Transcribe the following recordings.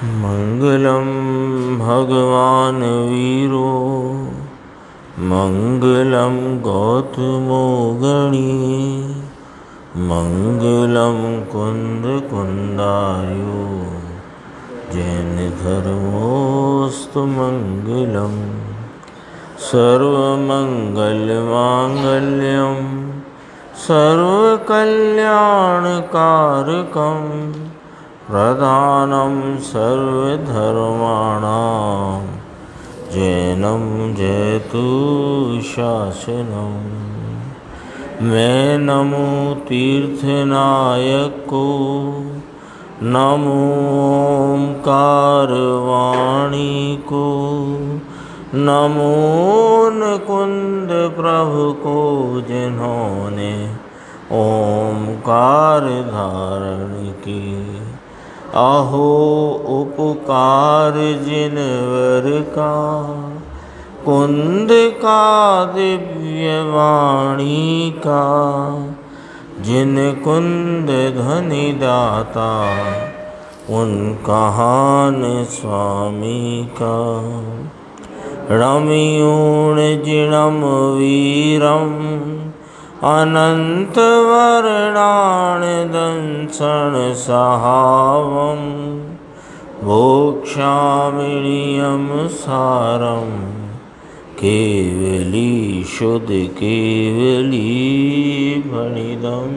मंगलम भगवान वीरो मंगलम गौतमो गणी मंगलम कुंद कुंदार्यो जैन धर्मोस्तु मंगलम सर्वमंगलमांगल्यम सर्वकल्याणकारकं प्रधानं सर्वधर्माणां जैनं जयतु शासनं। मैं नमो तीर्थनायक को, नमो ओंकारवाणी को, नमो कुंद प्रभु को, जिन्होंने ओंकार धारण की। अहो उपकार जिनवर का, कुंद का दिव्य वाणी का, जिन कुंद धनि दाता, उन कहान स्वामी का। रमयूण जिणम वीरम अनंत वर्णान दंसन सहावम भोक्षामिणियम सारम केवली शुद्ध केवली भणिदम।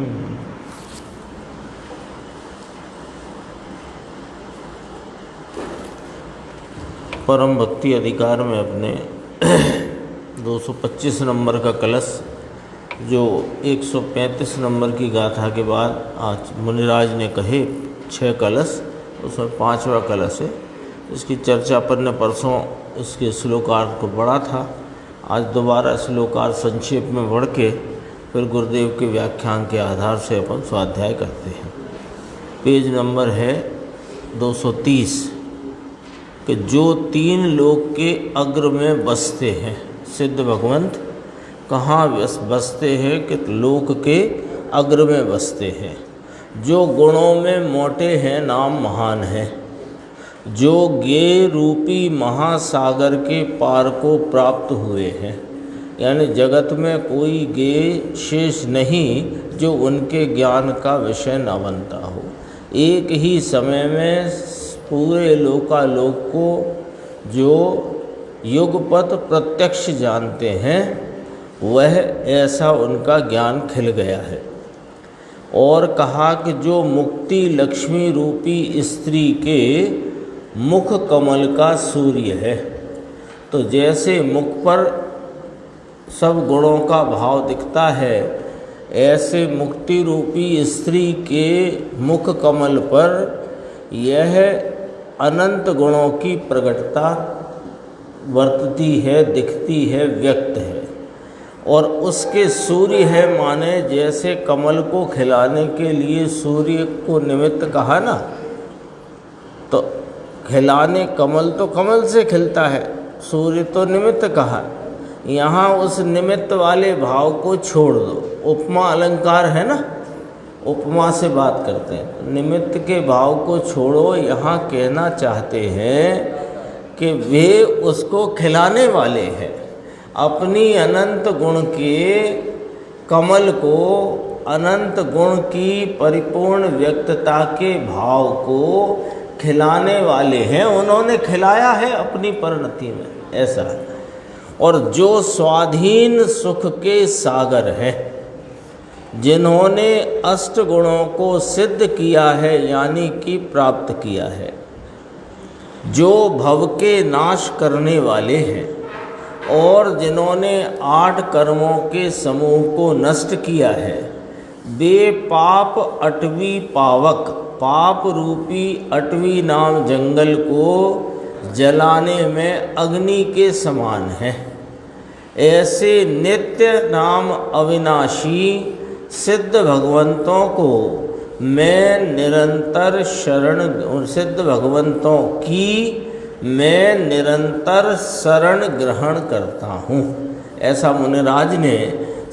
परम भक्ति अधिकार में अपने 225 नंबर का कलश, जो 135 नंबर की गाथा के बाद आज मुनिराज ने कहे 6 कलश, उसमें 5वां कलश है। इसकी चर्चा अपन ने परसों इसके श्लोकार्थ को पढ़ा था। आज दोबारा श्लोकार्थ संक्षेप में पढ़ के फिर गुरुदेव के व्याख्यान के आधार से अपन स्वाध्याय करते हैं। पेज नंबर है 230 कि जो 3 लोक के अग्र में बसते हैं, सिद्ध भगवंत कहाँ बसते हैं कि लोक के अग्र में बसते हैं। जो गुणों में मोटे हैं, नाम महान है। जो ज्ञे रूपी महासागर के पार को प्राप्त हुए हैं, यानी जगत में कोई ज्ञे शेष नहीं जो उनके ज्ञान का विषय न बनता हो। एक ही समय में पूरे लोकालोक को जो युगपत प्रत्यक्ष जानते हैं, वह ऐसा उनका ज्ञान खिल गया है। और कहा कि जो मुक्ति लक्ष्मी रूपी स्त्री के मुख कमल का सूर्य है, तो जैसे मुख पर सब गुणों का भाव दिखता है, ऐसे मुक्ति रूपी स्त्री के मुख कमल पर यह अनंत गुणों की प्रकटता वर्तती है, दिखती है, व्यक्त है। और उसके सूर्य है, माने जैसे कमल को खिलाने के लिए सूर्य को निमित्त कहा ना, तो खिलाने कमल तो कमल से खिलता है, सूर्य तो निमित्त कहा। यहाँ उस निमित्त वाले भाव को छोड़ दो। उपमा अलंकार है ना, उपमा से बात करते हैं। निमित्त के भाव को छोड़ो। यहाँ कहना चाहते हैं कि वे उसको खिलाने वाले हैं। अपनी अनंत गुण के कमल को, अनंत गुण की परिपूर्ण व्यक्तता के भाव को खिलाने वाले हैं। उन्होंने खिलाया है अपनी परिणति में, ऐसा। और जो स्वाधीन सुख के सागर हैं, जिन्होंने अष्ट गुणों को सिद्ध किया है, यानी कि प्राप्त किया है, जो भव के नाश करने वाले हैं, और जिन्होंने 8 कर्मों के समूह को नष्ट किया है, वे पाप अटवी पावक, पाप रूपी अटवी नाम जंगल को जलाने में अग्नि के समान है। ऐसे नित्य नाम अविनाशी सिद्ध भगवंतों को मैं निरंतर सिद्ध भगवंतों की मैं निरंतर शरण ग्रहण करता हूँ। ऐसा मुनिराज ने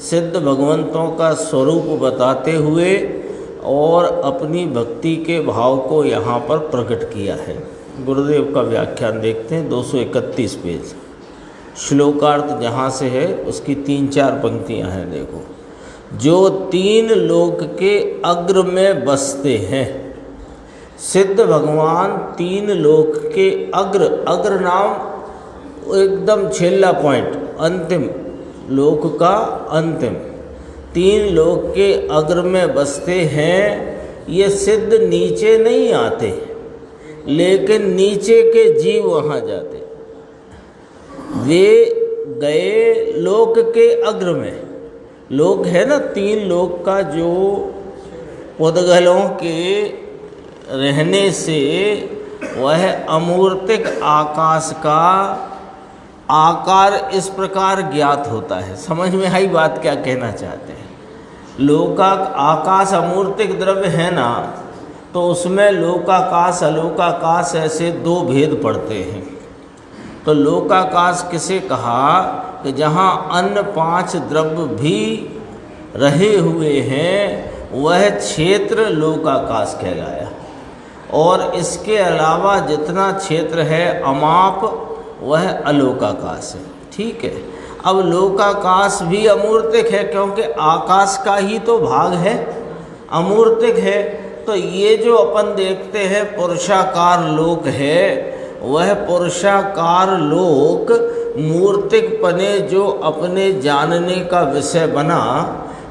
सिद्ध भगवंतों का स्वरूप बताते हुए और अपनी भक्ति के भाव को यहाँ पर प्रकट किया है। गुरुदेव का व्याख्यान देखते हैं 231 पेज। श्लोकार्थ जहाँ से है उसकी 3-4 पंक्तियाँ हैं। देखो, जो 3 लोक के अग्र में बसते हैं, सिद्ध भगवान 3 लोक के अग्र नाम एकदम छेला पॉइंट, अंतिम लोक का अंतिम, 3 लोक के अग्र में बसते हैं। ये सिद्ध नीचे नहीं आते, लेकिन नीचे के जीव वहाँ जाते। वे गए लोक के अग्र में। लोक है ना 3 लोक का, जो पुद्गलों के रहने से वह अमूर्तिक आकाश का आकार इस प्रकार ज्ञात होता है। समझ में आई बात क्या कहना चाहते हैं? आकाश अमूर्तिक द्रव्य है ना, तो उसमें लोकाकाश अलोकाकाश ऐसे 2 भेद पड़ते हैं। तो लोकाकाश किसे कहा कि जहाँ अन्य 5 द्रव्य भी रहे हुए हैं, वह क्षेत्र लोकाकाश कहलाया। और इसके अलावा जितना क्षेत्र है अमाप, वह अलोकाकाश है। ठीक है। अब लोकाकाश भी अमूर्तिक है, क्योंकि आकाश का ही तो भाग है, अमूर्तिक है। तो ये जो अपन देखते हैं पुरुषाकार लोक है, वह पुरुषाकार लोक मूर्तिक पने जो अपने जानने का विषय बना,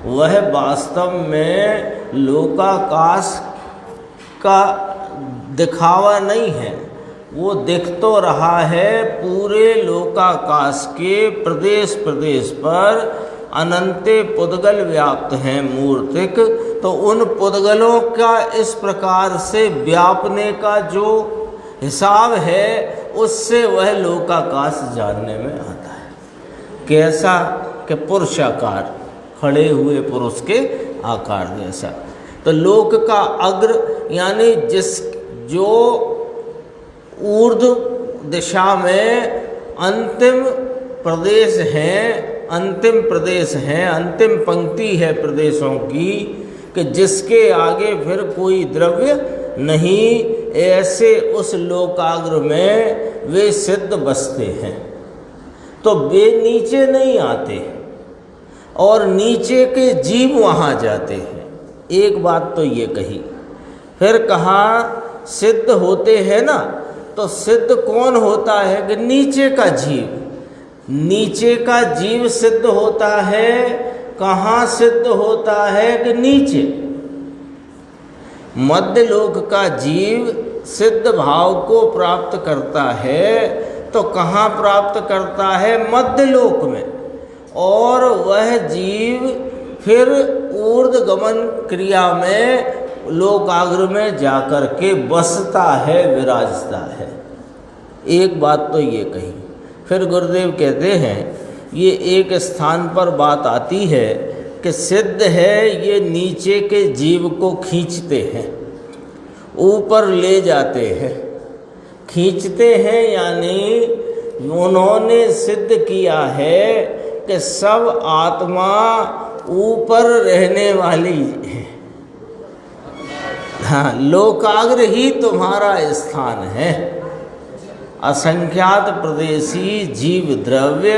वह वास्तव में लोकाकाश का दिखावा नहीं है। वो दिख तो रहा है पूरे लोकाकाश के प्रदेश प्रदेश पर अनंते पुद्गल व्याप्त हैं मूर्तिक। तो उन पुद्गलों का इस प्रकार से व्यापने का जो हिसाब है, उससे वह लोकाकाश जानने में आता है। कैसा कि पुरुषाकार, खड़े हुए पुरुष के आकार जैसा। तो लोक का अग्र यानी जो ऊर्ध्व दिशा में अंतिम प्रदेश हैं, अंतिम पंक्ति है प्रदेशों की, कि जिसके आगे फिर कोई द्रव्य नहीं, ऐसे उस लोकाग्र में वे सिद्ध बसते हैं। तो वे नीचे नहीं आते और नीचे के जीव वहाँ जाते हैं। एक बात तो ये कही। फिर कहा सिद्ध होते हैं ना, तो सिद्ध कौन होता है कि नीचे का जीव। नीचे का जीव सिद्ध होता है। कहाँ सिद्ध होता है कि नीचे। मध्य लोक का जीव सिद्ध भाव को प्राप्त करता है, तो कहाँ प्राप्त करता है? मध्य लोक में। और वह जीव फिर ऊर्ध्वगमन क्रिया में लोकाग्र में जाकर के बसता है, विराजता है। एक बात तो ये कही। फिर गुरुदेव कहते हैं, ये एक स्थान पर बात आती है कि सिद्ध है, ये नीचे के जीव को खींचते हैं, ऊपर ले जाते हैं। खींचते हैं यानी उन्होंने सिद्ध किया है कि सब आत्मा ऊपर रहने वाली है। हाँ, लोकाग्र ही तुम्हारा स्थान है। असंख्यात प्रदेशी जीव द्रव्य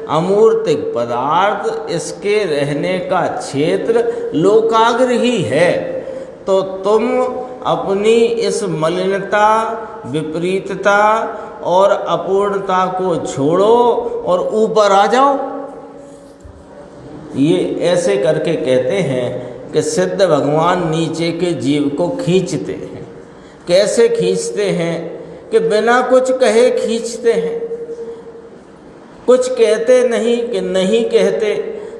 अमूर्तिक पदार्थ, इसके रहने का क्षेत्र लोकाग्र ही है। तो तुम अपनी इस मलिनता, विपरीतता और अपूर्णता को छोड़ो और ऊपर आ जाओ। ये ऐसे करके कहते हैं कि सिद्ध भगवान नीचे के जीव को खींचते हैं। कैसे खींचते हैं? कि बिना कुछ कहे खींचते हैं। कुछ कहते नहीं कि नहीं कहते।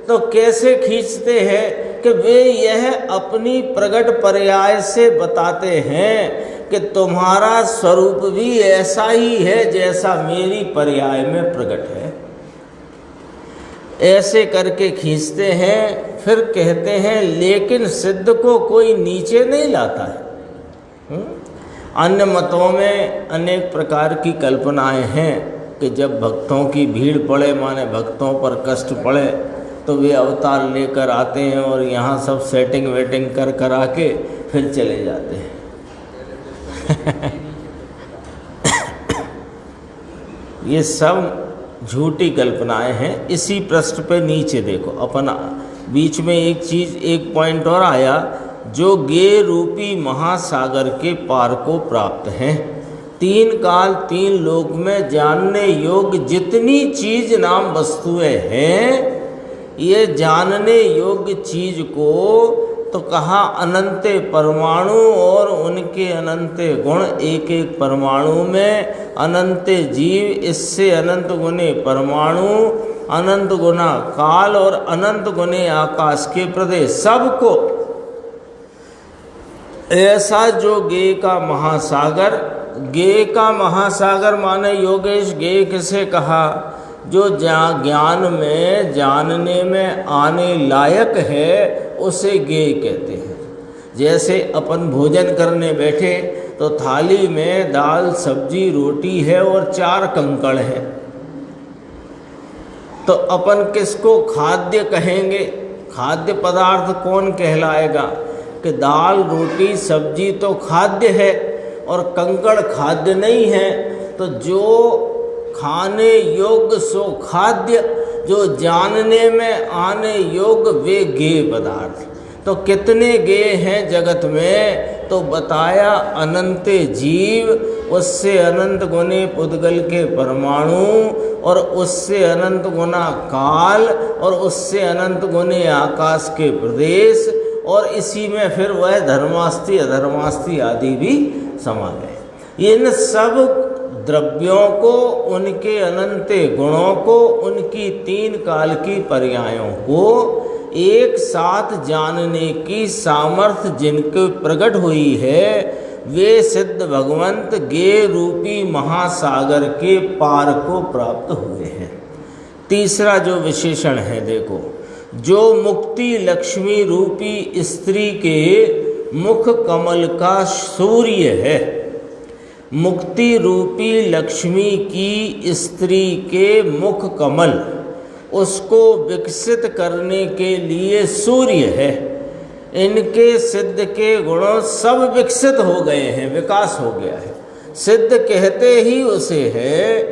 तो कैसे खींचते हैं? कि वे यह अपनी प्रगट पर्याय से बताते हैं कि तुम्हारा स्वरूप भी ऐसा ही है जैसा मेरी पर्याय में प्रकट है। ऐसे करके खींचते हैं। फिर कहते हैं लेकिन सिद्ध को कोई नीचे नहीं लाता है। अन्य मतों में अनेक प्रकार की कल्पनाएं हैं कि जब भक्तों की भीड़ पड़े, माने भक्तों पर कष्ट पड़े, तो वे अवतार लेकर आते हैं और यहाँ सब सेटिंग वेटिंग कर आके फिर चले जाते हैं। ये सब झूठी कल्पनाएं हैं। इसी पृष्ठ पे नीचे देखो, अपना बीच में एक चीज़, एक पॉइंट और आया, जो गे रूपी महासागर के पार को प्राप्त हैं। तीन काल तीन लोक में जानने योग्य जितनी चीज नाम वस्तुएं हैं, ये जानने योग्य चीज को तो कहा अनंत परमाणु और उनके अनंत गुण, एक एक परमाणु में अनंत जीव, इससे अनंत गुने परमाणु, अनंत गुना काल और अनंत गुने आकाश के प्रदेश, सबको ऐसा जो गे का महासागर, गे का महासागर माने योगेश गे किसे कहा, जो ज्ञान में जानने में आने लायक है उसे गे कहते हैं। जैसे अपन भोजन करने बैठे तो थाली में दाल सब्जी रोटी है और 4 कंकड़ हैं, तो अपन किसको खाद्य कहेंगे? खाद्य पदार्थ कौन कहलाएगा? कि दाल रोटी सब्जी तो खाद्य है और कंकड़ खाद्य नहीं है। तो जो खाने योग्य सो खाद्य, जो जानने में आने योग्य वे गे पदार्थ। तो कितने गे हैं जगत में? तो बताया अनंत जीव, उससे अनंत गुने पुद्गल के परमाणु, और उससे अनंत गुना काल, और उससे अनंत गुने आकाश के प्रदेश, और इसी में फिर वह धर्मास्ति अधर्मास्ति आदि भी समा गए। इन सब द्रव्यों को, उनके अनंत गुणों को, उनकी 3 काल की पर्यायों को एक साथ जानने की सामर्थ्य जिनके प्रकट हुई है, वे सिद्ध भगवंत गे रूपी महासागर के पार को प्राप्त हुए हैं। तीसरा जो विशेषण है देखो, जो मुक्ति लक्ष्मी रूपी स्त्री के मुख कमल का सूर्य है। मुक्ति रूपी लक्ष्मी की स्त्री के मुख कमल, उसको विकसित करने के लिए सूर्य है। इनके सिद्ध के गुणों सब विकसित हो गए हैं, विकास हो गया है। सिद्ध कहते ही उसे है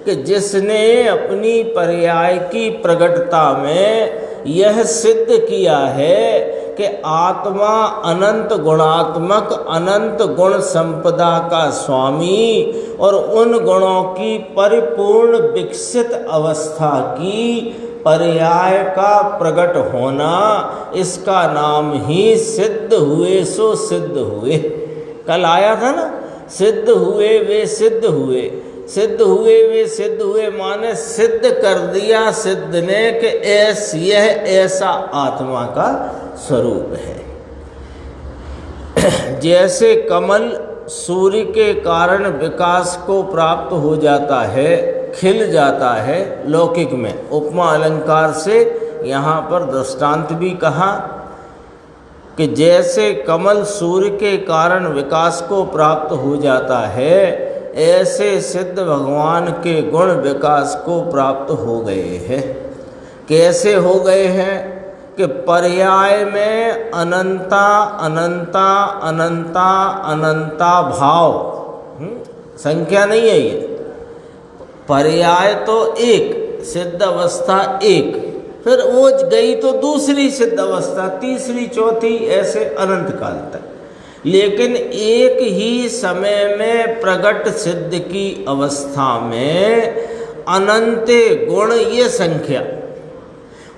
कि जिसने अपनी पर्याय की प्रगटता में यह सिद्ध किया है कि आत्मा अनंत गुणात्मक, अनंत गुण संपदा का स्वामी, और उन गुणों की परिपूर्ण विकसित अवस्था की पर्याय का प्रकट होना, इसका नाम ही सिद्ध हुए सो सिद्ध हुए। कल आया था ना, सिद्ध हुए वे सिद्ध हुए, सिद्ध हुए वे सिद्ध हुए माने सिद्ध कर दिया सिद्ध ने कि यह ऐसा आत्मा का स्वरूप है। जैसे कमल सूर्य के कारण विकास को प्राप्त हो जाता है, खिल जाता है लौकिक में, उपमा अलंकार से यहाँ पर दृष्टांत भी कहा कि जैसे कमल सूर्य के कारण विकास को प्राप्त हो जाता है, ऐसे सिद्ध भगवान के गुण विकास को प्राप्त हो गए हैं। कैसे हो गए हैं? कि पर्याय में अनंता अनंता अनंता अनंता भाव, संख्या नहीं है ये। पर्याय तो एक, सिद्ध अवस्था एक, फिर वो गई तो दूसरी सिद्ध अवस्था, तीसरी, चौथी, ऐसे अनंत काल तक। लेकिन एक ही समय में प्रगट सिद्ध की अवस्था में अनंत गुण ये संख्या,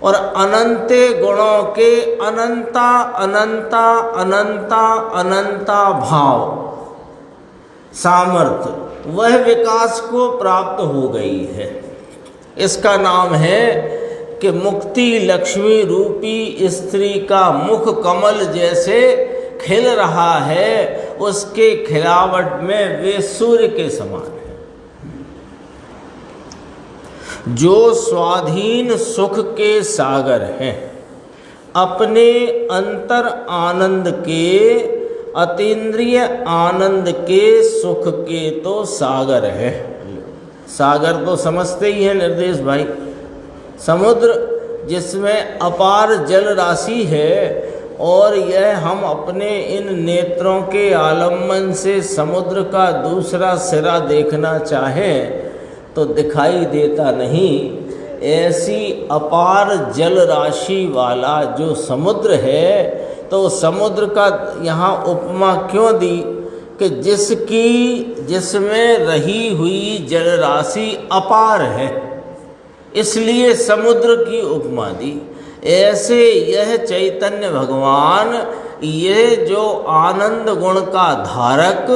और अनंत गुणों के अनंता अनंता अनंता अनंता भाव, सामर्थ्य, वह विकास को प्राप्त हो गई है। इसका नाम है कि मुक्ति लक्ष्मी रूपी स्त्री का मुख कमल जैसे खिल रहा है, उसके खिलावट में वे सूर्य के समान है। जो स्वाधीन सुख के सागर हैं, अपने अंतर आनंद के, अतीन्द्रिय आनंद के सुख के तो सागर है। सागर तो समझते ही हैं निर्देश भाई, समुद्र जिसमें अपार जल राशि है, और यह हम अपने इन नेत्रों के आलम्बन से समुद्र का दूसरा सिरा देखना चाहें तो दिखाई देता नहीं। ऐसी अपार जल राशि वाला जो समुद्र है, तो समुद्र का यहाँ उपमा क्यों दी कि जिसमें रही हुई जल राशि अपार है, इसलिए समुद्र की उपमा दी। ऐसे यह चैतन्य भगवान, ये जो आनंद गुण का धारक,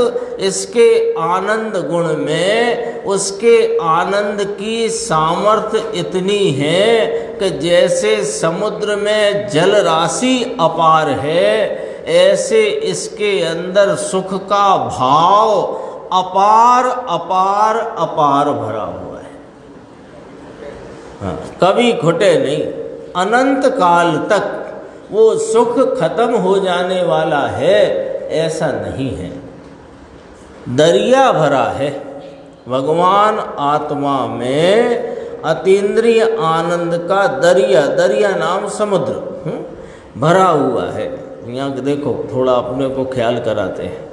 इसके आनंद गुण में उसके आनंद की सामर्थ्य इतनी है कि जैसे समुद्र में जल राशि अपार है, ऐसे इसके अंदर सुख का भाव अपार अपार अपार भरा हुआ है। हाँ, कभी घुटे नहीं, अनंत काल तक वो सुख खत्म हो जाने वाला है, ऐसा नहीं है। दरिया भरा है भगवान आत्मा में, अतीन्द्रिय आनंद का दरिया, दरिया नाम समुद्र भरा हुआ है। यहाँ देखो, थोड़ा अपने को ख्याल कराते हैं।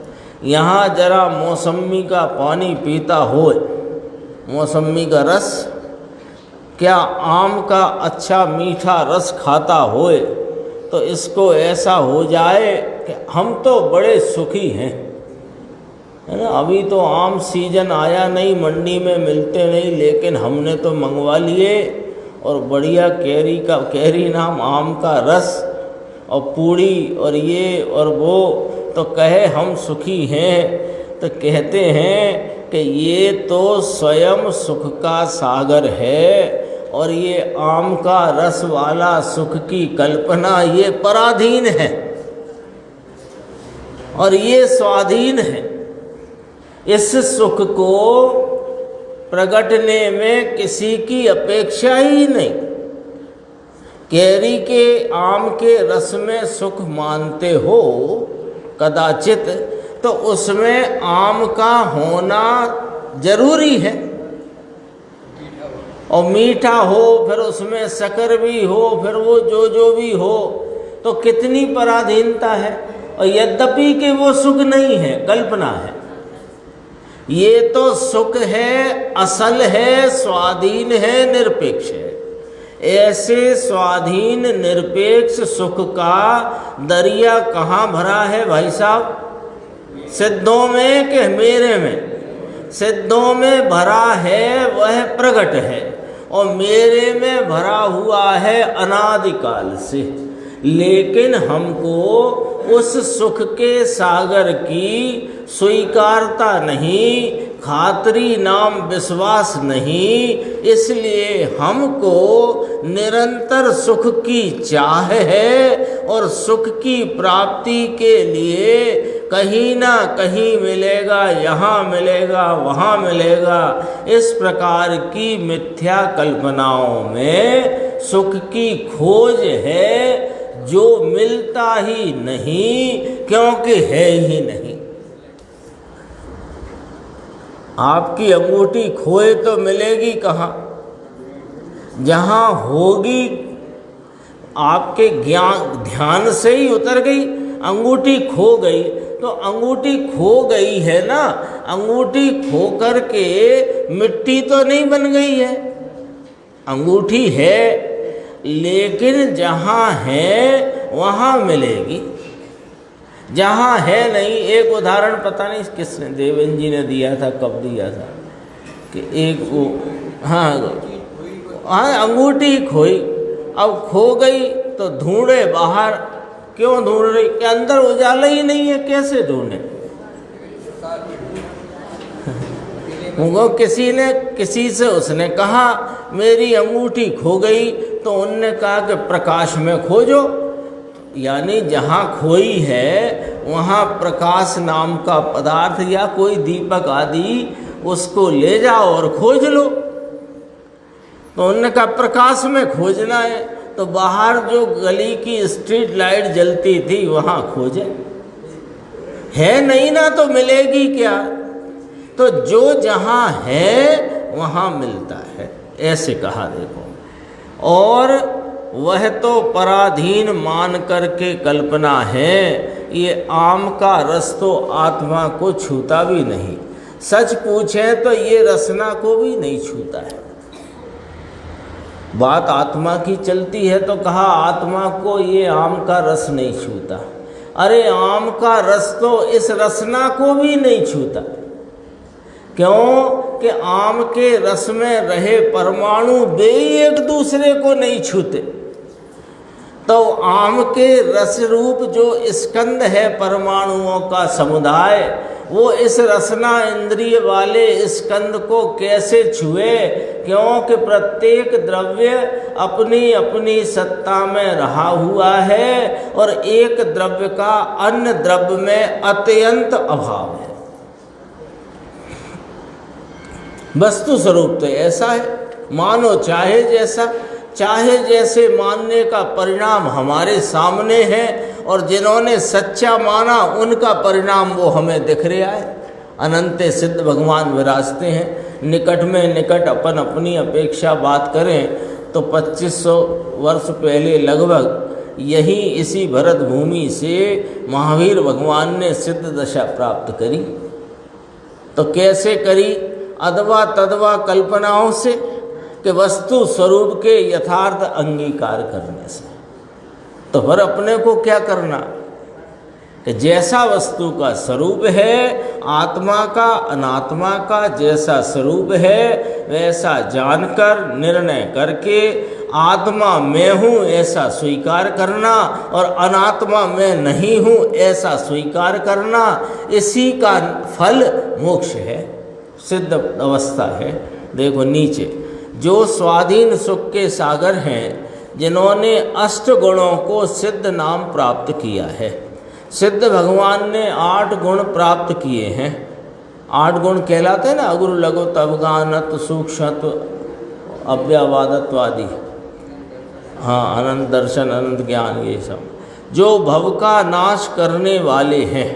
यहाँ जरा मौसमी का पानी पीता हो, मौसमी का रस, क्या आम का अच्छा मीठा रस खाता होए, तो इसको ऐसा हो जाए कि हम तो बड़े सुखी हैं, है ना। अभी तो आम सीजन आया नहीं, मंडी में मिलते नहीं, लेकिन हमने तो मंगवा लिए और बढ़िया कैरी नाम आम का रस और पूड़ी और ये और वो, तो कहे हम सुखी हैं। तो कहते हैं कि ये तो स्वयं सुख का सागर है, और ये आम का रस वाला सुख की कल्पना ये पराधीन है और ये स्वाधीन है। इस सुख को प्रगटने में किसी की अपेक्षा ही नहीं। कैरी के आम के रस में सुख मानते हो कदाचित, तो उसमें आम का होना जरूरी है, और मीठा हो, फिर उसमें शक्कर भी हो, फिर वो जो भी हो, तो कितनी पराधीनता है। और यद्यपि कि वो सुख नहीं है, कल्पना है। ये तो सुख है, असल है, स्वाधीन है, निरपेक्ष है। ऐसे स्वाधीन निरपेक्ष सुख का दरिया कहाँ भरा है भाई साहब? सिद्धों में कि मेरे में? सिद्धों में भरा है, वह प्रगट है, और मेरे में भरा हुआ है अनादिकाल से। लेकिन हमको उस सुख के सागर की स्वीकारता नहीं, खातरी नाम विश्वास नहीं, इसलिए हमको निरंतर सुख की चाह है, और सुख की प्राप्ति के लिए कहीं ना कहीं मिलेगा, यहाँ मिलेगा, वहाँ मिलेगा, इस प्रकार की मिथ्या कल्पनाओं में सुख की खोज है, जो मिलता ही नहीं, क्योंकि है ही नहीं। आपकी अंगूठी खोए तो मिलेगी कहाँ? जहाँ होगी आपके ध्यान से ही उतर गई। अंगूठी खो गई तो अंगूठी खो गई है ना, अंगूठी खो कर के मिट्टी तो नहीं बन गई है, अंगूठी है, लेकिन जहाँ है वहाँ मिलेगी, जहाँ है नहीं। एक उदाहरण पता नहीं किसने, देवेंद्र जी ने दिया था, कब दिया था, कि एक वो, हाँ अंगूठी खोई, अब खो गई तो ढूंढे बाहर, क्यों ढूंढ रही? कि अंदर उजाला ही नहीं है, कैसे ढूंढे? वो किसी से उसने कहा मेरी अंगूठी खो गई, तो उनने कहा कि प्रकाश में खोजो, यानी जहाँ खोई है वहाँ प्रकाश नाम का पदार्थ या कोई दीपक आदि उसको ले जाओ और खोज लो। तो उन्होंने कहा प्रकाश में खोजना है, तो बाहर जो गली की स्ट्रीट लाइट जलती थी वहाँ खोजे, है नहीं ना, तो मिलेगी क्या? तो जो जहाँ है वहाँ मिलता है, ऐसे कहा देखो। और वह तो पराधीन मान करके कल्पना है, ये आम का रस तो आत्मा को छूता भी नहीं। सच पूछें तो ये रसना को भी नहीं छूता है। बात आत्मा की चलती है तो कहा आत्मा को ये आम का रस नहीं छूता। अरे आम का रस तो इस रसना को भी नहीं छूता। क्यों कि आम के रस में रहे परमाणु वे एक दूसरे को नहीं छूते। तो आम के रस रूप जो स्कंद है परमाणुओं का समुदाय, वो इस रसना इंद्रिय वाले स्कंद को कैसे छुए? क्योंकि प्रत्येक द्रव्य अपनी अपनी सत्ता में रहा हुआ है और एक द्रव्य का अन्य द्रव्य में अत्यंत अभाव है। वस्तु स्वरूप तो ऐसा है, मानो चाहे जैसे मानने का परिणाम हमारे सामने है, और जिन्होंने सच्चा माना उनका परिणाम वो हमें दिख रहा है। अनंत सिद्ध भगवान विराजते हैं। निकट में निकट अपन अपनी अपेक्षा बात करें तो 2500 वर्ष पहले लगभग यही इसी भरत भूमि से महावीर भगवान ने सिद्ध दशा प्राप्त करी। तो कैसे करी? अदवा तदवा कल्पनाओं से, कि वस्तु स्वरूप के यथार्थ अंगीकार करने से। तो फिर अपने को क्या करना कि जैसा वस्तु का स्वरूप है, आत्मा का अनात्मा का जैसा स्वरूप है, वैसा जानकर निर्णय करके आत्मा मैं हूँ ऐसा स्वीकार करना और अनात्मा मैं नहीं हूँ ऐसा स्वीकार करना, इसी का फल मोक्ष है, सिद्ध अवस्था है। देखो नीचे जो स्वाधीन सुख के सागर हैं, जिन्होंने अष्ट गुणों को सिद्ध नाम प्राप्त किया है। सिद्ध भगवान ने 8 गुण प्राप्त किए हैं। 8 गुण कहलाते हैं ना, अगुरु लघु तवगानत सूक्ष्मत्व अव्यवादत्वादि, हाँ, अनंत दर्शन अनंत ज्ञान, ये सब जो भव का नाश करने वाले हैं।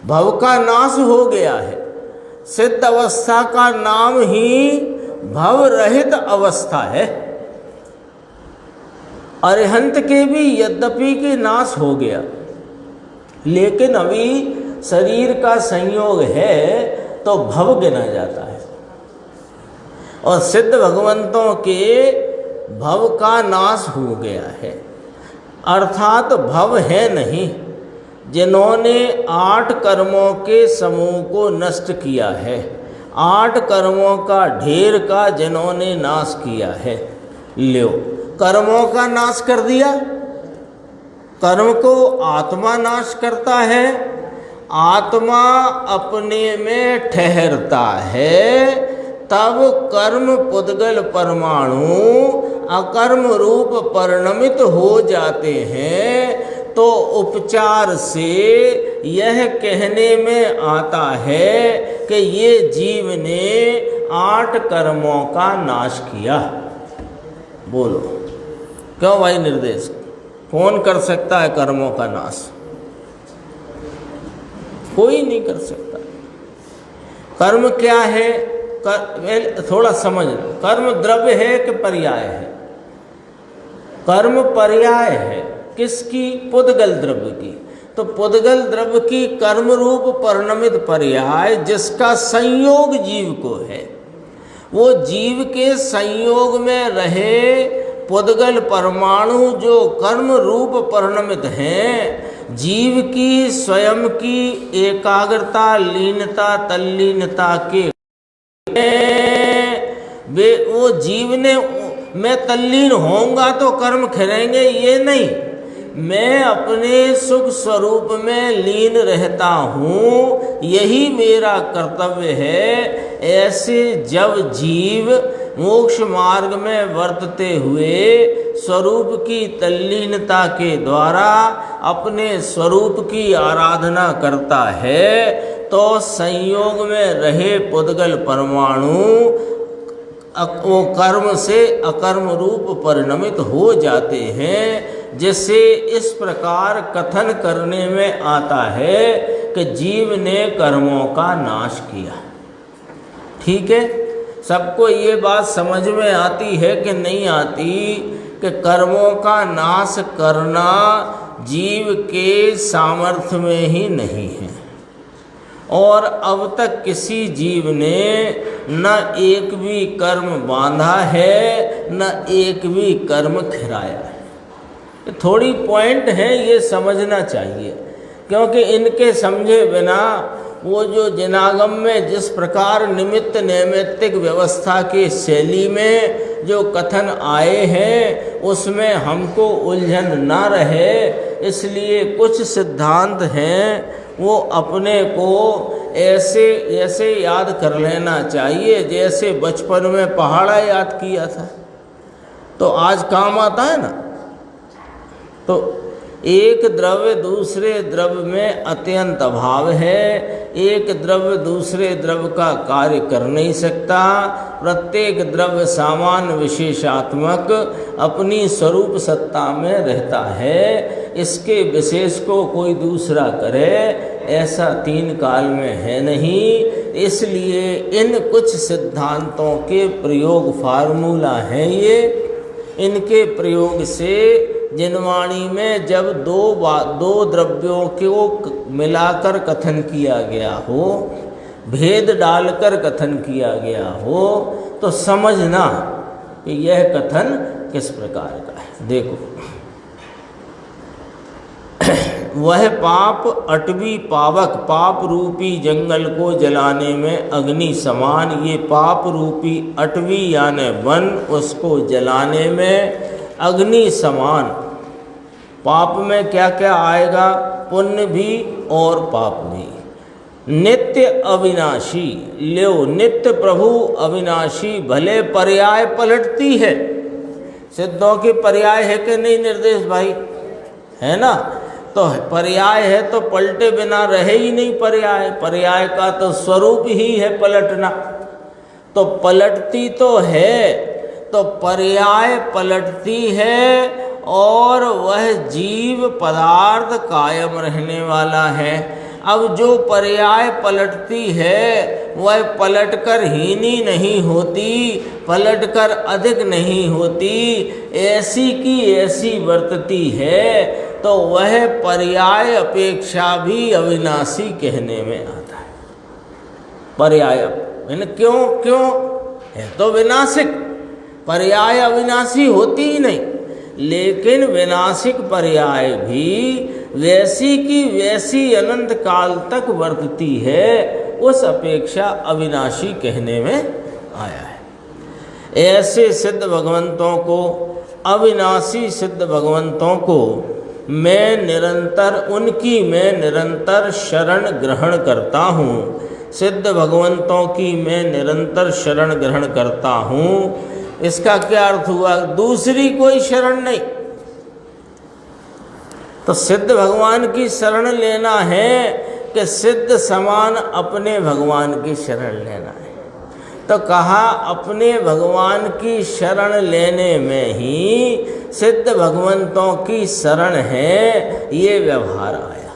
भव का नाश हो गया है। सिद्ध अवस्था का नाम ही भव रहित अवस्था है। अरिहंत के भी यद्यपि के नाश हो गया, लेकिन अभी शरीर का संयोग है तो भव गिना जाता है। और सिद्ध भगवंतों के भव का नाश हो गया है, अर्थात भव है नहीं। जिन्होंने 8 कर्मों के समूह को नष्ट किया है, 8 कर्मों का ढेर का जिन्होंने नाश किया है। लो, कर्मों का नाश कर दिया। कर्म को आत्मा नाश करता है। आत्मा अपने में ठहरता है, तब कर्म पुद्गल परमाणु अकर्म रूप परिणमित हो जाते हैं। तो उपचार से यह कहने में आता है कि ये जीव ने 8 कर्मों का नाश किया। बोलो क्यों भाई निर्देश? कौन कर सकता है कर्मों का नाश? कोई नहीं कर सकता। कर्म क्या है? थोड़ा समझना। कर्म द्रव्य है कि पर्याय है? कर्म पर्याय है। किसकी? पुद्गल द्रव्य की। तो पुद्गल द्रव्य की कर्म रूप परिणमित पर्याय जिसका संयोग जीव को है, वो जीव के संयोग में रहे पुद्गल परमाणु जो कर्म रूप परिणमित हैं, जीव की स्वयं की एकाग्रता, लीनता, तल्लीनता के वो जीव ने मैं तल्लीन होऊंगा तो कर्म खिलेंगे, ये नहीं। मैं अपने सुख स्वरूप में लीन रहता हूँ, यही मेरा कर्तव्य है। ऐसे जब जीव मोक्ष मार्ग में वर्तते हुए स्वरूप की तल्लीनता के द्वारा अपने स्वरूप की आराधना करता है, तो संयोग में रहे पुद्गल परमाणु वो कर्म से अकर्म रूप परिणमित हो जाते हैं। जिसे इस प्रकार कथन करने में आता है कि जीव ने कर्मों का नाश किया। ठीक है, सबको ये बात समझ में आती है कि नहीं आती कि कर्मों का नाश करना जीव के सामर्थ्य में ही नहीं है। और अब तक किसी जीव ने न एक भी कर्म बांधा है, न एक भी कर्म खिराया है। थोड़ी पॉइंट है, ये समझना चाहिए, क्योंकि इनके समझे बिना वो जो जिनागम में जिस प्रकार निमित्त नैमित्तिक व्यवस्था की शैली में जो कथन आए हैं उसमें हमको उलझन ना रहे, इसलिए कुछ सिद्धांत हैं वो अपने को ऐसे ऐसे याद कर लेना चाहिए जैसे बचपन में पहाड़ा याद किया था, तो आज काम आता है ना। तो एक द्रव्य दूसरे द्रव्य में अत्यंत अभाव है, एक द्रव्य दूसरे द्रव्य का कार्य कर नहीं सकता, प्रत्येक द्रव्य सामान्य विशेषात्मक अपनी स्वरूप सत्ता में रहता है, इसके विशेष को कोई दूसरा करे ऐसा तीन काल में है नहीं। इसलिए इन कुछ सिद्धांतों के प्रयोग फार्मूला हैं ये, इनके प्रयोग से जिनवाणी में जब दो द्रव्यों को मिलाकर कथन किया गया हो, भेद डालकर कथन किया गया हो, तो समझना कि यह कथन किस प्रकार का है। देखो, वह पाप अटवी पावक, पाप रूपी जंगल को जलाने में अग्नि समान, ये पाप रूपी अटवी यानी वन, उसको जलाने में अग्नि समान। पाप में क्या क्या आएगा? पुण्य भी और पाप भी। नित्य अविनाशी, लो नित्य प्रभु अविनाशी, भले पर्याय पलटती है। सिद्धों की पर्याय है कि नहीं निर्देश भाई, है ना? तो पर्याय है तो पलटे बिना रहे ही नहीं। पर्याय, पर्याय का तो स्वरूप ही है पलटना, तो पलटती तो है, तो पर्याय पलटती है और वह जीव पदार्थ कायम रहने वाला है। अब जो पर्याय पलटती है वह पलटकर हीनी नहीं होती, पलटकर अधिक नहीं होती, ऐसी की ऐसी वर्तती है, तो वह पर्याय अपेक्षा भी अविनाशी कहने में आता है। पर्याय क्यों है तो विनाशिक, पर्याय अविनाशी होती ही नहीं, लेकिन विनाशिक पर्याय भी वैसी की वैसी अनंत काल तक वर्तती है, उस अपेक्षा अविनाशी कहने में आया है। ऐसे सिद्ध भगवंतों को, अविनाशी सिद्ध भगवंतों को मैं निरंतर शरण ग्रहण करता हूँ। सिद्ध भगवंतों की मैं निरंतर शरण ग्रहण करता हूँ। इसका क्या अर्थ हुआ? दूसरी कोई शरण नहीं, तो सिद्ध भगवान की शरण लेना है कि सिद्ध समान अपने भगवान की शरण लेना है। तो कहा अपने भगवान की शरण लेने में ही सिद्ध भगवंतों की शरण है, ये व्यवहार आया।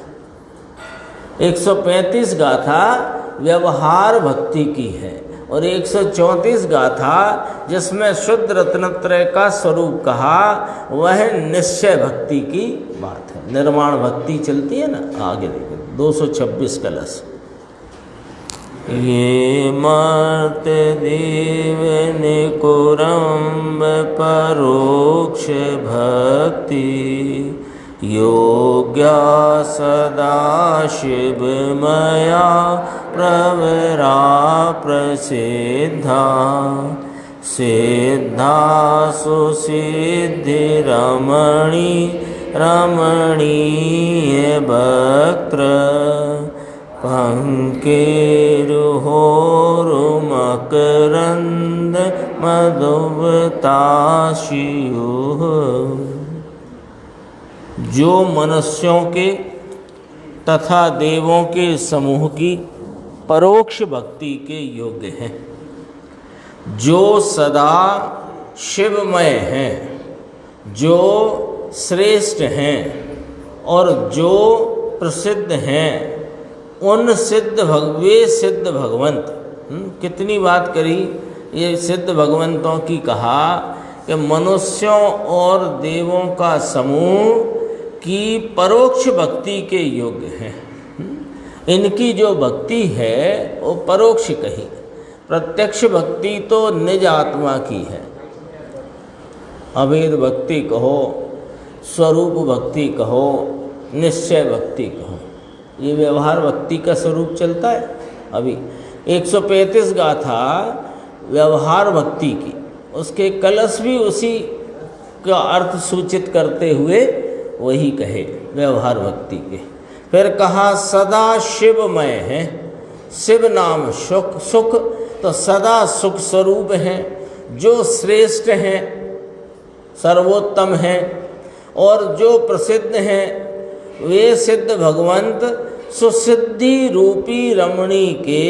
135 गाथा व्यवहार भक्ति की है और 134 गाथा जिसमें शुद्ध रत्नत्रय का स्वरूप कहा, वह निश्चय भक्ति की बात है। निर्माण भक्ति चलती है ना, आगे देखिए 226 कलश। ये मत देव निकुरम्ब परोक्ष भक्ति, योग्या सदा शिव मया प्रवरा प्रसिद्धा, सिद्धा सुसिद्धि रमणीय वक्त्र, पंकेरुहोरुमकरंद मधुवताशियुः। जो मनुष्यों के तथा देवों के समूह की परोक्ष भक्ति के योग्य हैं, जो सदा शिवमय हैं, जो श्रेष्ठ हैं और जो प्रसिद्ध हैं, उन सिद्ध भगवंत, कितनी बात करी ये सिद्ध भगवंतों की, कहा कि मनुष्यों और देवों का समूह की परोक्ष भक्ति के योग्य हैं। इनकी जो भक्ति है वो परोक्ष कही, प्रत्यक्ष भक्ति तो निज आत्मा की है। अभेद भक्ति कहो, स्वरूप भक्ति कहो, निश्चय भक्ति कहो, ये व्यवहार भक्ति का स्वरूप चलता है। अभी 135 गाथा व्यवहार भक्ति की, उसके कलश भी उसी का अर्थ सूचित करते हुए वही कहे व्यवहार भक्ति के। फिर कहा सदा शिवमय है, शिव नाम सुख, सुख तो सदा सुख स्वरूप हैं, जो श्रेष्ठ हैं, सर्वोत्तम हैं और जो प्रसिद्ध हैं वे सिद्ध भगवंत सुसिद्धि रूपी रमणी के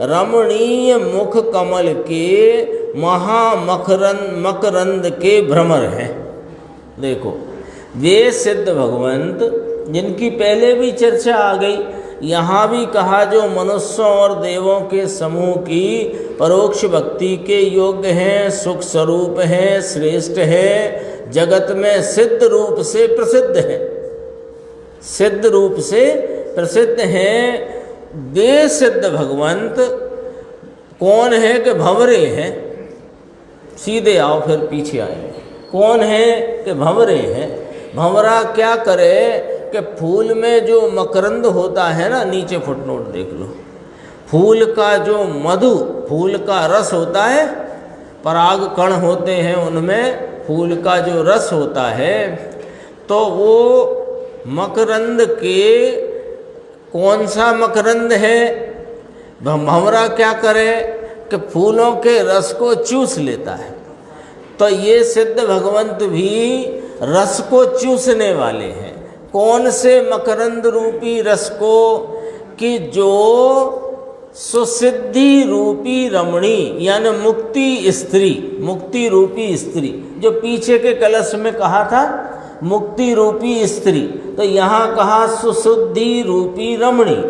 रमणीय मुख कमल के मकरंद के भ्रमर हैं। देखो वे सिद्ध भगवंत जिनकी पहले भी चर्चा आ गई, यहाँ भी कहा जो मनुष्यों और देवों के समूह की परोक्ष भक्ति के योग्य हैं, सुख स्वरूप हैं, श्रेष्ठ है, जगत में सिद्ध रूप से प्रसिद्ध है, सिद्ध रूप से प्रसिद्ध हैं। वे सिद्ध भगवंत कौन है कि भंवरे हैं, सीधे आओ फिर पीछे आएंगे। कौन है कि भंवरे हैं। भंवरा क्या करे कि फूल में जो मकरंद होता है ना, नीचे फुटनोट देख लो, फूल का जो मधु, फूल का रस होता है, पराग कण होते हैं उनमें, फूल का जो रस होता है, तो वो मकरंद के कौन सा मकरंद है। भंवरा क्या करे कि फूलों के रस को चूस लेता है। तो ये सिद्ध भगवंत भी रस को चूसने वाले हैं। कौन से मकरंद रूपी रस को कि जो सुसिद्धि रूपी रमणी यानी मुक्ति स्त्री, मुक्ति रूपी स्त्री, जो पीछे के कलश में कहा था मुक्ति रूपी स्त्री, तो यहाँ कहा सुशुद्धि रूपी रमणी,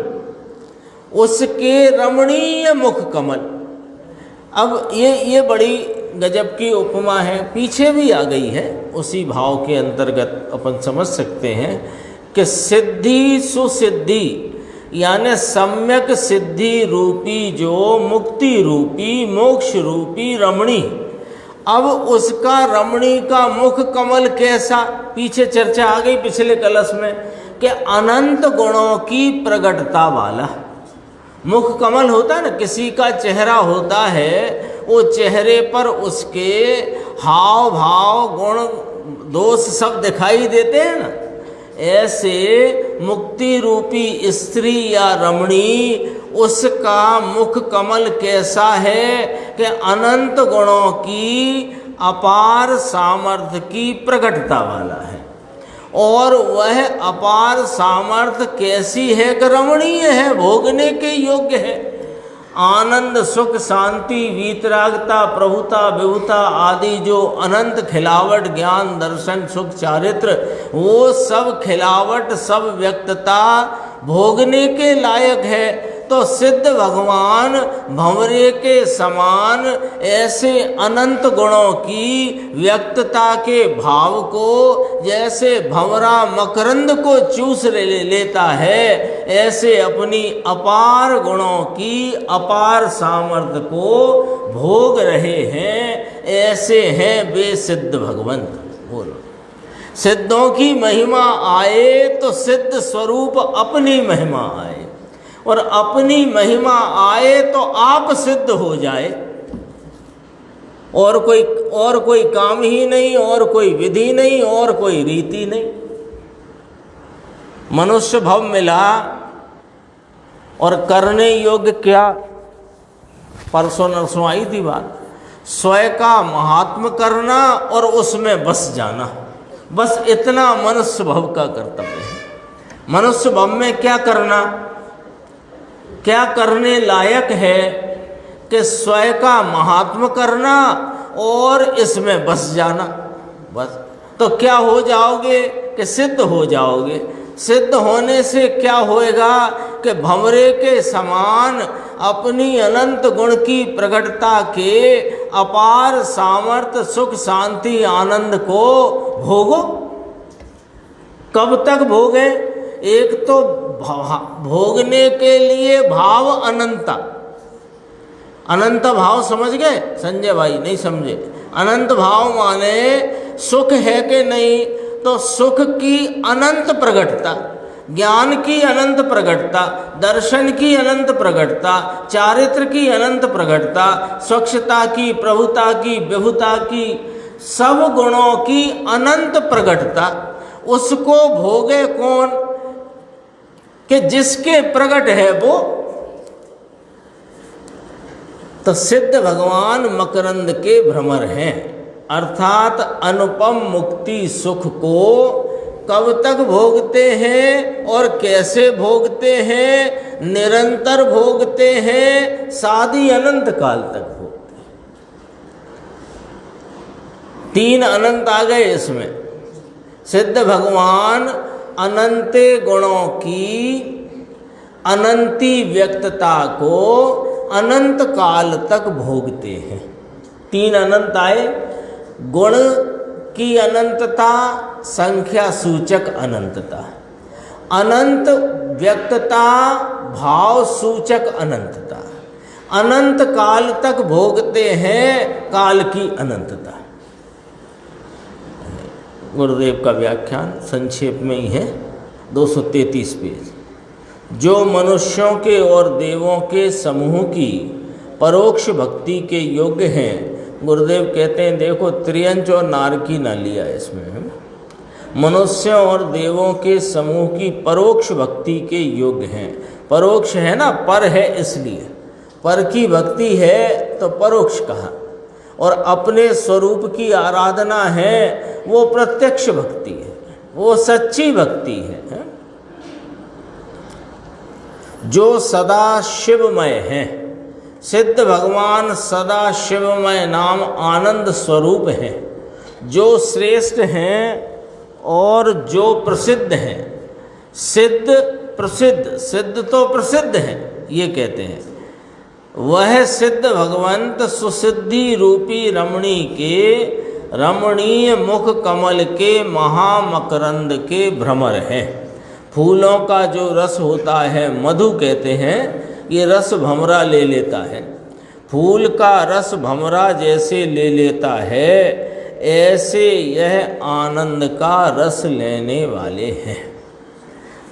उसके रमणीय मुख कमल। अब ये बड़ी गजब की उपमा है, पीछे भी आ गई है, उसी भाव के अंतर्गत अपन समझ सकते हैं कि सिद्धि सुसिद्धि यानी सम्यक सिद्धि रूपी जो मुक्ति रूपी मोक्ष रूपी रमणी, अब उसका रमणी का मुख कमल कैसा, पीछे चर्चा आ गई पिछले कलश में कि अनंत गुणों की प्रगटता वाला मुख कमल होता है ना। किसी का चेहरा होता है, वो चेहरे पर उसके हाव भाव गुण दोष सब दिखाई देते हैं ना। ऐसे मुक्ति रूपी स्त्री या रमणी, उसका मुख कमल कैसा है कि अनंत गुणों की अपार सामर्थ्य की प्रकटता वाला है। और वह अपार सामर्थ्य कैसी है कि रमणीय है, भोगने के योग्य है। आनंद सुख शांति वीतरागता प्रभुता विभुता आदि जो अनंत खिलावट ज्ञान दर्शन सुख चारित्र, वो सब खिलावट सब व्यक्तता भोगने के लायक है। तो सिद्ध भगवान भंवरे के समान ऐसे अनंत गुणों की व्यक्तता के भाव को जैसे भंवरा मकरंद को चूस लेता है, ऐसे अपनी अपार गुणों की अपार सामर्थ्य को भोग रहे हैं। ऐसे हैं वे सिद्ध भगवंत। बोलो, सिद्धों की महिमा आए तो सिद्ध स्वरूप अपनी महिमा आए, और अपनी महिमा आए तो आप सिद्ध हो जाए। और कोई काम ही नहीं, और कोई विधि नहीं, और कोई रीति नहीं। मनुष्य भव मिला और करने योग्य क्या, परसों नरसों आई थी बात, स्वयं का महात्म करना और उसमें बस जाना, बस इतना मनुष्य भव का कर्तव्य है। मनुष्य भव में क्या करना, क्या करने लायक है कि स्वयं का महात्म करना और इसमें बस जाना, बस। तो क्या हो जाओगे कि सिद्ध हो जाओगे। सिद्ध होने से क्या होएगा कि भंवरे के समान अपनी अनंत गुण की प्रकटता के अपार सामर्थ्य सुख शांति आनंद को भोगो। कब तक भोगे, एक तो भोगने के लिए भाव अनंता, अनंत भाव समझ गए संजय भाई? नहीं समझे। अनंत भाव माने सुख है कि नहीं, तो सुख की अनंत प्रगटता, ज्ञान की अनंत प्रगटता, दर्शन की अनंत प्रगटता, चारित्र की अनंत प्रगटता, स्वच्छता की, प्रभुता की, विभुता की, सब गुणों की अनंत प्रगटता, उसको भोगे कौन? कि जिसके प्रगट है वो। तो सिद्ध भगवान मकरंद के भ्रमर हैं, अर्थात अनुपम मुक्ति सुख को कब तक भोगते हैं और कैसे भोगते हैं? निरंतर भोगते हैं, सादी अनंत काल तक भोगते हैं। 3 अनंत आ गए इसमें। सिद्ध भगवान अनंत गुणों की अनंती व्यक्तता को अनंत काल तक भोगते हैं। 3 अनंत आए। गुण की अनंतता, संख्या सूचक अनंतता, अनंत व्यक्तता, भाव सूचक अनंतता, अनंत काल तक भोगते हैं, काल की अनंतता। गुरुदेव का व्याख्यान संक्षेप में ही है, 233 पेज। जो मनुष्यों के और देवों के समूह की परोक्ष भक्ति के योग्य हैं, गुरुदेव कहते हैं देखो त्रियंच और नारकी ना लिया इसमें, मनुष्यों और देवों के समूह की परोक्ष भक्ति के योग्य हैं। परोक्ष है ना, पर है इसलिए, पर की भक्ति है तो परोक्ष कहा, और अपने स्वरूप की आराधना है वो प्रत्यक्ष भक्ति है, वो सच्ची भक्ति है। जो सदा शिवमय है, सिद्ध भगवान सदा शिवमय नाम आनंद स्वरूप हैं, जो श्रेष्ठ हैं और जो प्रसिद्ध हैं। सिद्ध प्रसिद्ध, सिद्ध तो प्रसिद्ध है ये कहते हैं। वह सिद्ध भगवंत सुसिद्धि रूपी रमणी के रमणीय मुख कमल के महामकरंद के भ्रमर हैं। फूलों का जो रस होता है मधु कहते हैं, ये रस भंवरा ले लेता है। फूल का रस भंवरा जैसे ले लेता है, ऐसे यह आनंद का रस लेने वाले हैं।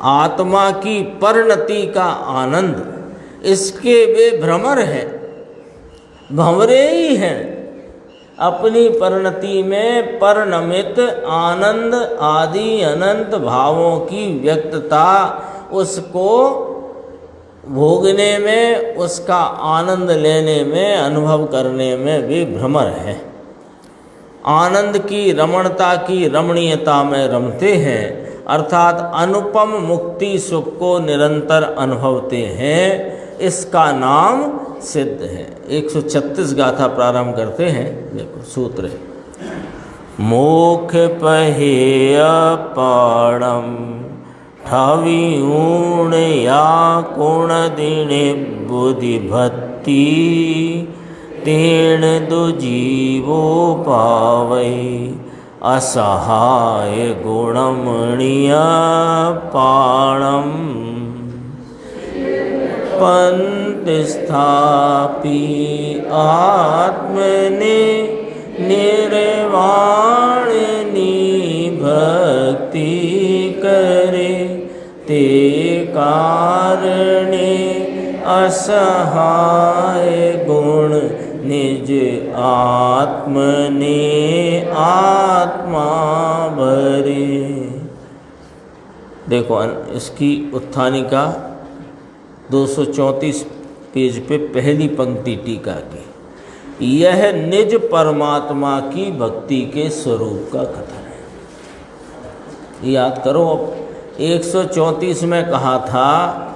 आत्मा की परिणति का आनंद, इसके वे भ्रमर हैं, भंवरे ही हैं। अपनी परिणति में परिणमित आनंद आदि अनंत भावों की व्यक्तता, उसको भोगने में, उसका आनंद लेने में, अनुभव करने में भी भ्रमर है। आनंद की रमणता की रमणीयता में रमते हैं, अर्थात अनुपम मुक्ति सुख को निरंतर अनुभवते हैं। इसका नाम सिद्ध है। 136 गाथा प्रारंभ करते हैं। देखो सूत्र है, मोक्ष पहेय पाणम ठावी ऊण या कोण दिने बुद्धि भक्ति तेण दुजीवो पावै असहाय गुणमणिय पाणम पंत स्थापी आत्मने निर्वाणनी भक्ति करे ते कारणे असहाय गुण निज आत्मने आत्मा भरे। देखो इसकी उत्थानी का 234 पेज पे पहली पंक्ति टीका की, यह निज परमात्मा की भक्ति के स्वरूप का कथन है। याद करो, 134 में कहा था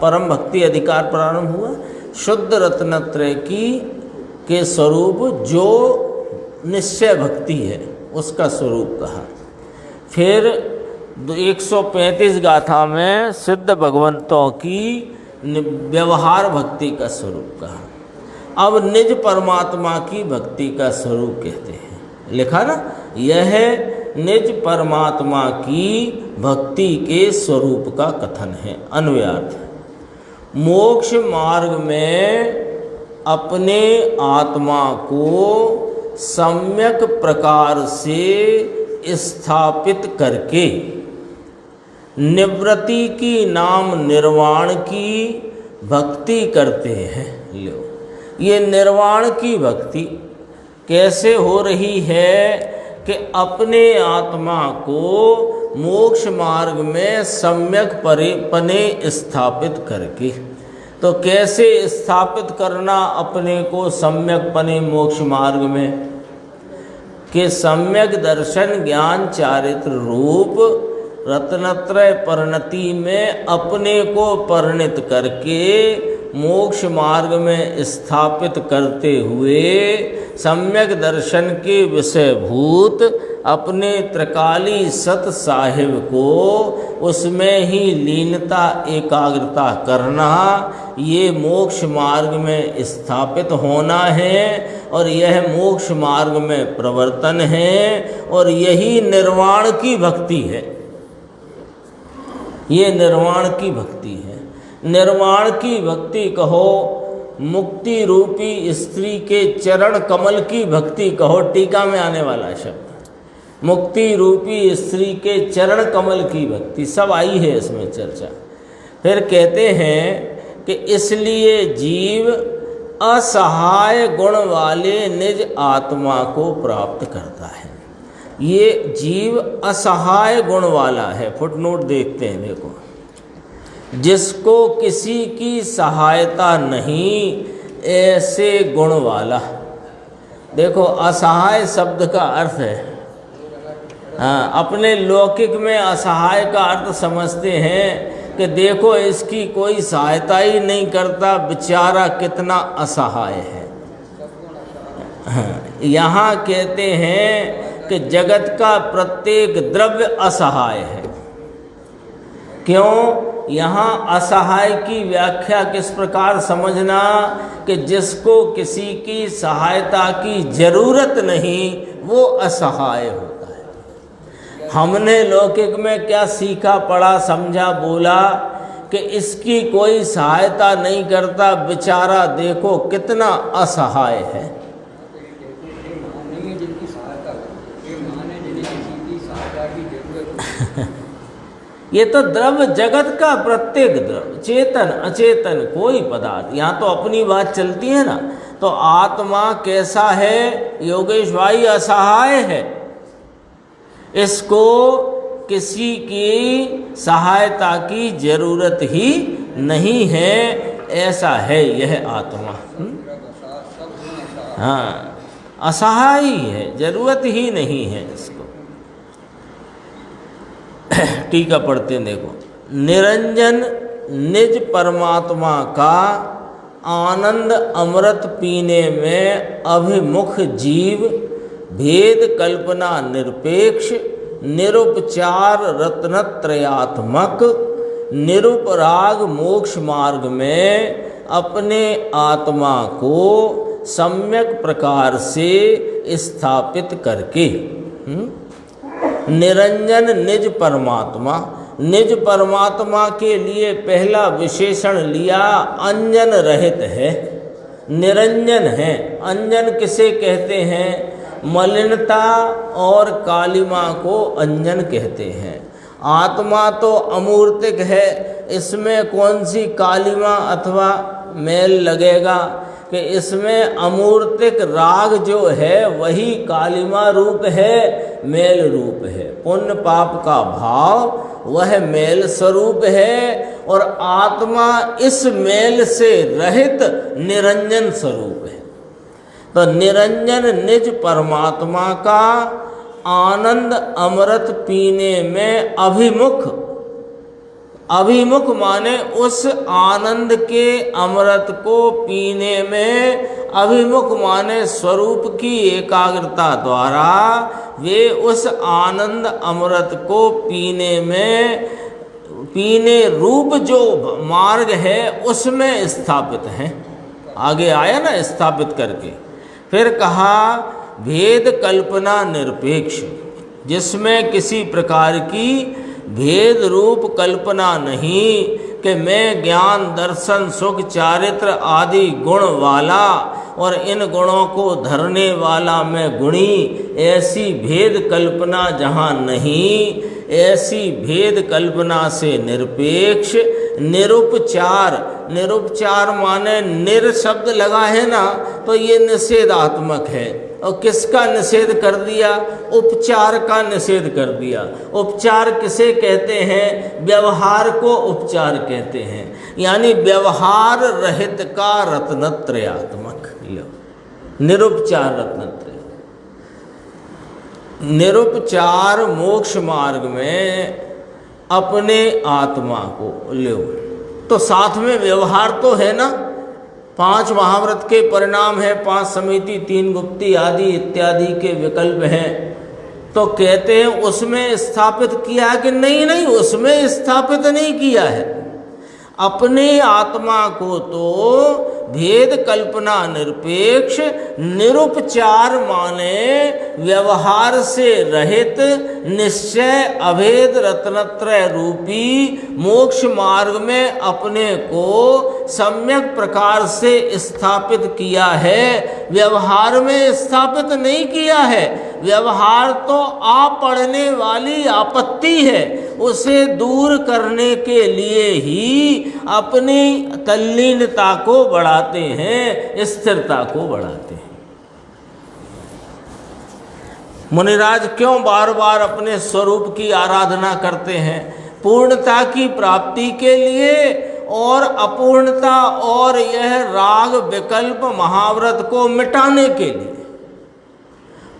परम भक्ति अधिकार प्रारंभ हुआ, शुद्ध रत्नत्रय की के स्वरूप जो निश्चय भक्ति है उसका स्वरूप कहा। फिर 135 गाथा में सिद्ध भगवंतों की व्यवहार भक्ति का स्वरूप कहा। अब निज परमात्मा की भक्ति का स्वरूप कहते हैं, लिखा ना, यह निज परमात्मा की भक्ति के स्वरूप का कथन है। अन्वयार्थ, मोक्ष मार्ग में अपने आत्मा को सम्यक प्रकार से स्थापित करके निवृत्ति की नाम निर्वाण की भक्ति करते हैं। लो, ये निर्वाण की भक्ति कैसे हो रही है कि अपने आत्मा को मोक्ष मार्ग में सम्यक पने स्थापित करके। तो कैसे स्थापित करना अपने को सम्यक पने मोक्ष मार्ग में? कि सम्यक दर्शन ज्ञान चारित्र रूप रत्नत्रय परिणति में अपने को परिणित करके मोक्ष मार्ग में स्थापित करते हुए सम्यक दर्शन के विषयभूत अपने त्रिकाली सत साहिब को उसमें ही लीनता एकाग्रता करना, ये मोक्ष मार्ग में स्थापित होना है और यह मोक्ष मार्ग में प्रवर्तन है और यही निर्वाण की भक्ति है। ये निर्वाण की भक्ति है। निर्वाण की भक्ति कहो, मुक्ति रूपी स्त्री के चरण कमल की भक्ति कहो, टीका में आने वाला शब्द मुक्ति रूपी स्त्री के चरण कमल की भक्ति, सब आई है इसमें चर्चा। फिर कहते हैं कि इसलिए जीव असहाय गुण वाले निज आत्मा को प्राप्त करता है। ये जीव असहाय गुण वाला है। फुटनोट देखते हैं, देखो, जिसको किसी की सहायता नहीं, ऐसे गुण वाला। देखो, असहाय शब्द का अर्थ है, हाँ, अपने लौकिक में असहाय का अर्थ समझते हैं कि देखो इसकी कोई सहायता ही नहीं करता, बेचारा कितना असहाय है। हाँ, यहाँ कहते हैं कि जगत का प्रत्येक द्रव्य असहाय है। क्यों? यहाँ असहाय की व्याख्या किस प्रकार समझना कि जिसको किसी की सहायता की जरूरत नहीं, वो असहाय होता है। हमने लौकिक में क्या सीखा, पढ़ा, समझा, बोला कि इसकी कोई सहायता नहीं करता, बेचारा देखो कितना असहाय है। ये तो द्रव्य, जगत का प्रत्येक द्रव्य, चेतन अचेतन कोई पदार्थ, यहाँ तो अपनी बात चलती है ना। तो आत्मा कैसा है योगेश भाई? असहाय है। इसको किसी की सहायता की जरूरत ही नहीं है, ऐसा है यह आत्मा। हाँ, असहाय ही है, जरूरत ही नहीं है इसको। टीका पढ़ते हैं, देखो, निरंजन निज परमात्मा का आनंद अमृत पीने में अभिमुख जीव भेद कल्पना निरपेक्ष निरुपचार रत्नत्रयात्मक निरुपराग मोक्ष मार्ग में अपने आत्मा को सम्यक प्रकार से स्थापित करके निरंजन निज परमात्मा, निज परमात्मा के लिए पहला विशेषण लिया अंजन रहित है, निरंजन है। अंजन किसे कहते हैं? मलिनता और कालिमा को अंजन कहते हैं। आत्मा तो अमूर्तिक है, इसमें कौन सी कालिमा अथवा मैल लगेगा कि इसमें अमूर्तिक राग जो है वही कालिमा रूप है, मैल रूप है। पुण्य पाप का भाव वह मैल स्वरूप है और आत्मा इस मैल से रहित निरंजन स्वरूप है। तो निरंजन निज परमात्मा का आनंद अमृत पीने में अभिमुख, अभिमुख माने उस आनंद के अमृत को पीने में, अभिमुख माने स्वरूप की एकाग्रता द्वारा वे उस आनंद अमृत को पीने में, पीने रूप जो मार्ग है उसमें स्थापित हैं। आगे आया ना, स्थापित करके। फिर कहा भेद कल्पना निरपेक्ष, जिसमें किसी प्रकार की भेद रूप कल्पना नहीं कि मैं ज्ञान दर्शन सुख चारित्र आदि गुण वाला और इन गुणों को धरने वाला मैं गुणी, ऐसी भेद कल्पना जहाँ नहीं, ऐसी भेद कल्पना से निरपेक्ष निरुपचार, निरुपचार माने निर शब्द लगा है ना, तो ये निषेधात्मक है। और किसका निषेध कर दिया? उपचार का निषेध कर दिया। उपचार किसे कहते हैं? व्यवहार को उपचार कहते हैं, यानी व्यवहार रहित का रत्नत्रयात्मक। निरुपचार रत्नत्रय। निरुपचार मोक्ष मार्ग में अपने आत्मा को लो, तो साथ में व्यवहार तो है ना। 5 महाव्रत के परिणाम है, 5 समिति, 3 गुप्ती आदि इत्यादि के विकल्प हैं। तो कहते हैं उसमें स्थापित किया कि नहीं, उसमें स्थापित नहीं किया है। अपने आत्मा को तो भेद कल्पना निरपेक्ष निरुपचार माने व्यवहार से रहित निश्चय अभेद रत्नत्रय रूपी मोक्ष मार्ग में अपने को सम्यक प्रकार से स्थापित किया है, व्यवहार में स्थापित नहीं किया है। व्यवहार तो आप पढ़ने वाली आपत्ति है, उसे दूर करने के लिए ही अपनी तल्लीनता को बढ़ाते हैं, स्थिरता को बढ़ाते हैं। मुनिराज क्यों बार बार अपने स्वरूप की आराधना करते हैं? पूर्णता की प्राप्ति के लिए और अपूर्णता और यह राग विकल्प महाव्रत को मिटाने के लिए,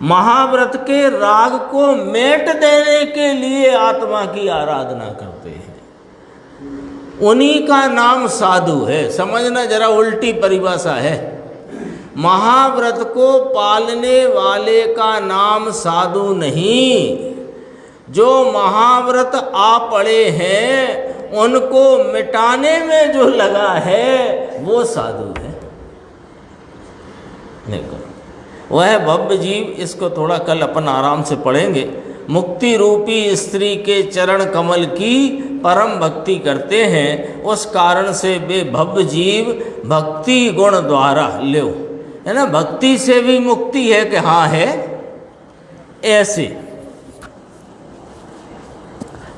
महाव्रत के राग को मेट देने के लिए आत्मा की आराधना करते हैं। उन्हीं का नाम साधु है। समझना जरा, उल्टी परिभाषा है। महाव्रत को पालने वाले का नाम साधु नहीं, जो महाव्रत आ पड़े हैं उनको मिटाने में जो लगा है वो साधु है। देखो, वह भव्य जीव, इसको थोड़ा कल अपन आराम से पढ़ेंगे। मुक्ति रूपी स्त्री के चरण कमल की परम भक्ति करते हैं, उस कारण से वे भव्य जीव भक्ति गुण द्वारा लो, है ना, भक्ति से भी मुक्ति है कि हाँ है, ऐसे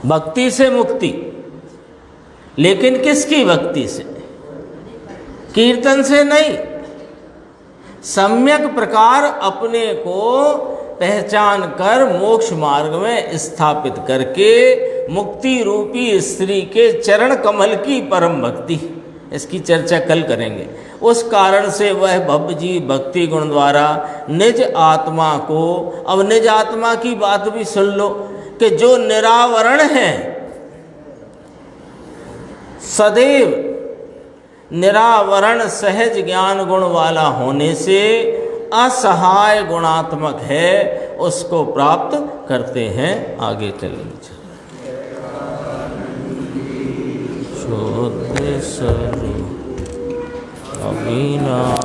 भक्ति से मुक्ति। लेकिन किसकी भक्ति से? कीर्तन से नहीं। सम्यक प्रकार अपने को पहचान कर मोक्ष मार्ग में स्थापित करके मुक्ति रूपी स्त्री के चरण कमल की परम भक्ति, इसकी चर्चा कल करेंगे। उस कारण से वह भव्य जीव भक्ति गुण द्वारा निज आत्मा को, अब निज आत्मा की बात भी सुन लो कि जो निरावरण है, सदैव निरावरण सहज ज्ञान गुण वाला होने से असहाय गुणात्मक है, उसको प्राप्त करते हैं। आगे चलेंगे। शुद्ध स्वरूप अविनाशी